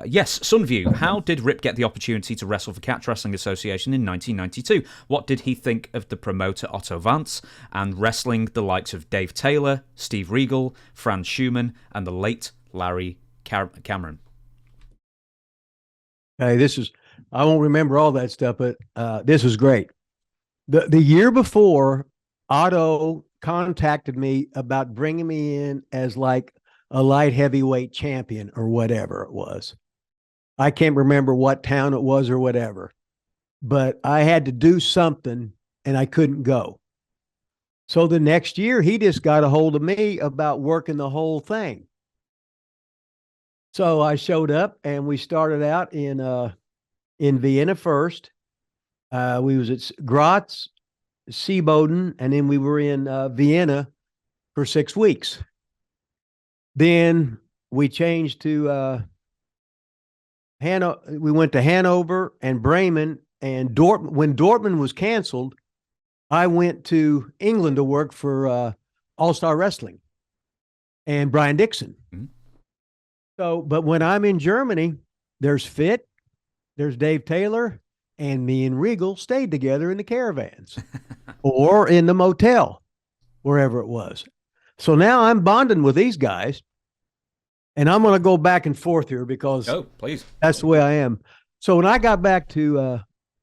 Yes, Sunview. How did Rip get the opportunity to wrestle for Catch Wrestling Association in 1992? What did he think of the promoter Otto Vance and wrestling the likes of Dave Taylor, Steve Regal, Franz Schumann, and the late Larry Cameron? Hey, I won't remember all that stuff, but this was great. The year before, Otto contacted me about bringing me in as like a light heavyweight champion or whatever it was. I can't remember what town it was or whatever, but I had to do something and I couldn't go. So the next year, he just got a hold of me about working the whole thing. So I showed up and we started out in Vienna first. We was at Graz, Seeboden, and then we were in Vienna for 6 weeks. Then we changed to Hanover. We went to Hanover and Bremen and Dortmund. When Dortmund was canceled, I went to England to work for All Star Wrestling and Brian Dixon. Mm-hmm. So, but when I'm in Germany, there's Fit, there's Dave Taylor, and me and Regal stayed together in the caravans or in the motel, wherever it was. So now I'm bonding with these guys, and I'm going to go back and forth here because please. That's the way I am. So when I got back to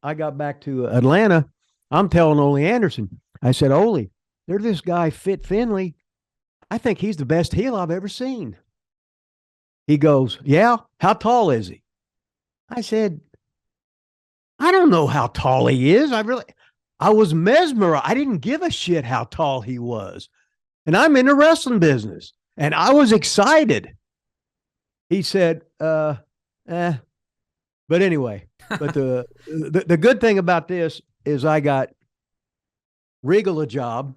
Atlanta, I'm telling Ole Anderson, I said, Ole, there's this guy, Fit Finlay. I think he's the best heel I've ever seen. He goes, yeah, how tall is he? I said, I don't know how tall he is. I was mesmerized. I didn't give a shit how tall he was. And I'm in the wrestling business. And I was excited. He said, But anyway, but the good thing about this is I got Regal a job,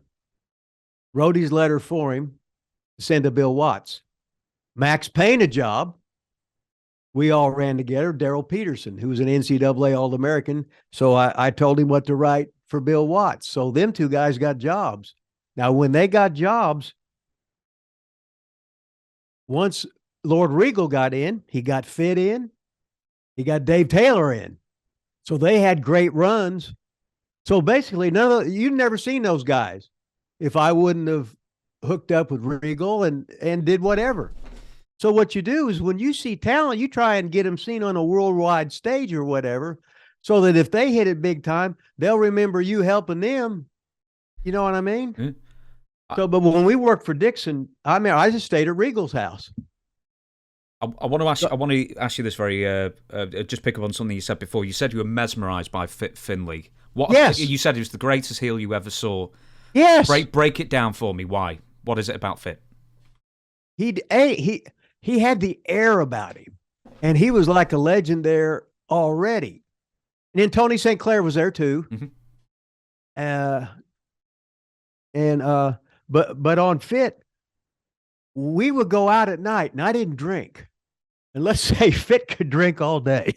wrote his letter for him to send to Bill Watts. Max Payne a job. We all ran together. Daryl Peterson, who was an NCAA All-American. So I told him what to write for Bill Watts. So them two guys got jobs. Now, when they got jobs, once Lord Regal got in, he got Fit in, he got Dave Taylor in. So they had great runs. So basically, you'd never seen those guys if I wouldn't have hooked up with Regal and did whatever. So what you do is when you see talent, you try and get them seen on a worldwide stage or whatever, so that if they hit it big time, they'll remember you helping them. You know what I mean? Mm-hmm. So, but when we worked for Dixon, I just stayed at Regal's house. I want to ask you this very, just pick up on something you said before. You said you were mesmerized by Finlay. Yes. You said he was the greatest heel you ever saw. Yes. Break it down for me. Why? What is it about Fit? He had the air about him, and he was like a legend there already. And then Tony St. Clair was there too. Mm-hmm. But on Fit, we would go out at night, and I didn't drink. And let's say Fit could drink all day.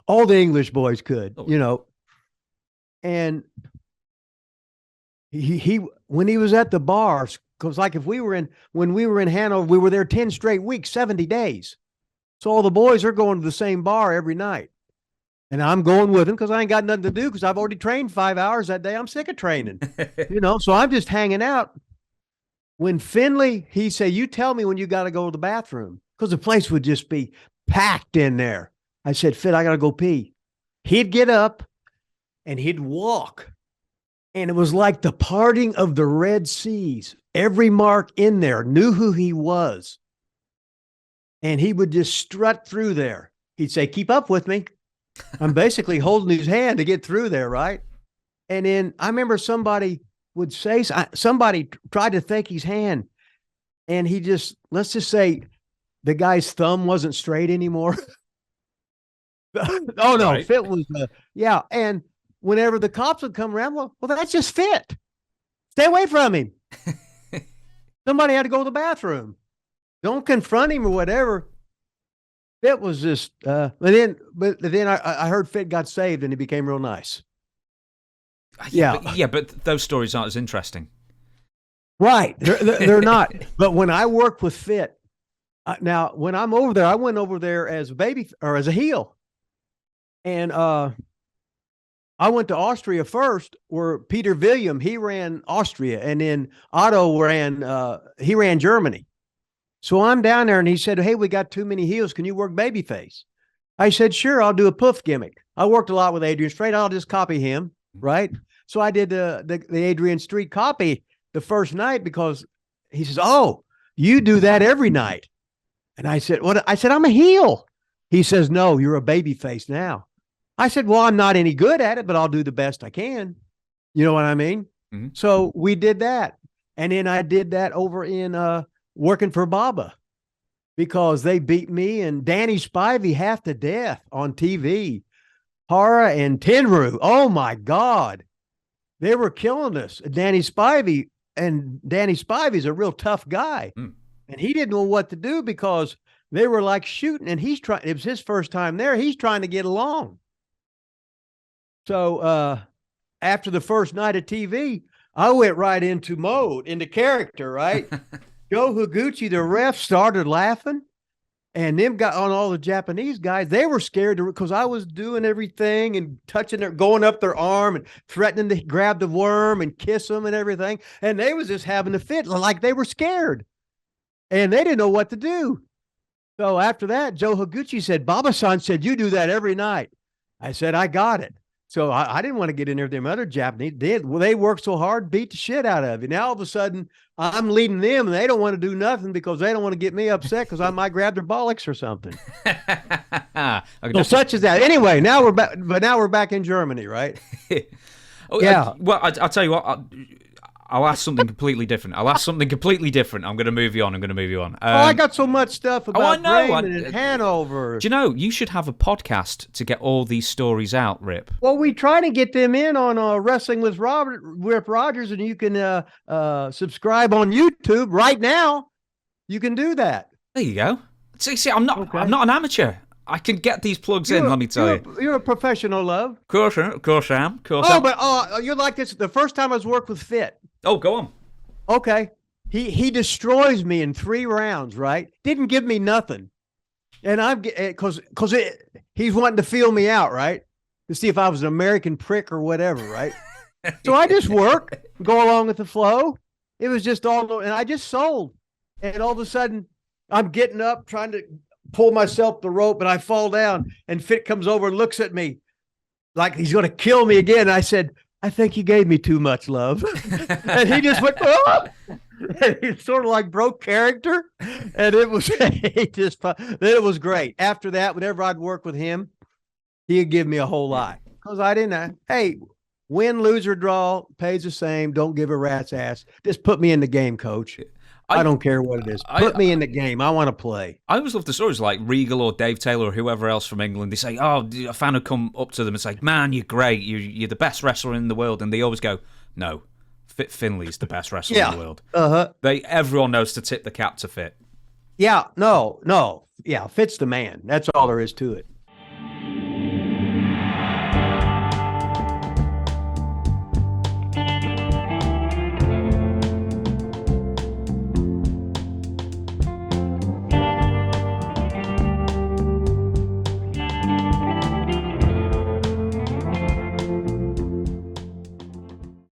All the English boys could, you know. And he when he was at the bars, because like when we were in Hanover, we were there 10 straight weeks, 70 days. So all the boys are going to the same bar every night. And I'm going with him because I ain't got nothing to do because I've already trained 5 hours that day. I'm sick of training, you know, so I'm just hanging out. When Finlay, he said, you tell me when you got to go to the bathroom because the place would just be packed in there. I said, Fit, I got to go pee. He'd get up and he'd walk. And it was like the parting of the Red Seas. Every mark in there knew who he was. And he would just strut through there. He'd say, keep up with me. I'm basically holding his hand to get through there, right? And then I remember somebody would say, somebody tried to take his hand. And he just, let's just say the guy's thumb wasn't straight anymore. Oh, no, right. Fit was, yeah. And whenever the cops would come around, well, that's just Fit. Stay away from him. Somebody had to go to the bathroom. Don't confront him or whatever. Fit was just, but then I heard Fit got saved and he became real nice. Yeah, but those stories aren't as interesting. Right. They're not. But when I worked with Fit, Now, when I'm over there, I went over there as a baby or as a heel. And I went to Austria first, where Peter William, he ran Austria, and then Otto he ran Germany. So I'm down there, and he said, "Hey, we got too many heels. Can you work babyface?" I said, "Sure, I'll do a poof gimmick." I worked a lot with Adrian Straight. I'll just copy him, right? So I did the Adrian Street copy the first night because he says, "Oh, you do that every night." And I said, "What?" I said, "I'm a heel." He says, "No, you're a babyface now." I said, "Well, I'm not any good at it, but I'll do the best I can." You know what I mean? Mm-hmm. So we did that. And then I did that over in working for Baba, because they beat me and Danny Spivey half to death on TV. Hara and Tenru. Oh my God. They were killing us. Danny Spivey's a real tough guy. And he didn't know what to do because they were like shooting, and it was his first time there. He's trying to get along. So after the first night of TV, I went right into character, right? Joe Higuchi, the ref, started laughing, and them got on all the Japanese guys. They were scared because I was doing everything and going up their arm and threatening to grab the worm and kiss them and everything. And they was just having a fit, like they were scared. And they didn't know what to do. So after that, Joe Higuchi said, "Baba-san said you do that every night." I said, "I got it." So I didn't want to get in there with them other Japanese. They worked so hard, beat the shit out of you. Now all of a sudden, I'm leading them, and they don't want to do nothing because they don't want to get me upset because I might grab their bollocks or something. So such as that. Anyway, now we're back. But now we're back in Germany, right? Oh, yeah. I'll tell you what. I'll ask something completely different. I'm going to move you on. I got so much stuff about Bremen and Hanover. Do you know, you should have a podcast to get all these stories out, Rip. Well, we try to get them in on Wrestling with Rip Rogers, and you can subscribe on YouTube right now. You can do that. There you go. See, I'm not an amateur. I can get these plugs in, let me tell you. You're a professional, love. Of course I am. But you're like this. The first time I was worked with Fit. Oh, go on. Okay. He destroys me in 3 rounds, right? Didn't give me nothing. And I'm because he's wanting to feel me out, right? To see if I was an American prick or whatever, right? So I just work, go along with the flow. It was just and I just sold. And all of a sudden, I'm getting up, trying to pull myself the rope, and I fall down, and Fit comes over and looks at me like he's going to kill me again. And I said, "I think you gave me too much, love." And he just went, "Oh!" And he sort of like broke character. And it was great. After that, whenever I'd work with him, he'd give me a whole lot because I didn't. Hey, win, lose, or draw, pays the same. Don't give a rat's ass. Just put me in the game, coach. I don't care what it is. Put me in the game. I want to play. I always love the stories like Regal or Dave Taylor or whoever else from England. They say, "Oh, a fan would come up to them and say, 'Man, you're great. You're the best wrestler in the world.'" And they always go, "No, Finlay's the best wrestler in the world." Everyone knows to tip the cap to Fit. Yeah, no. Yeah, Fit's the man. That's all there is to it.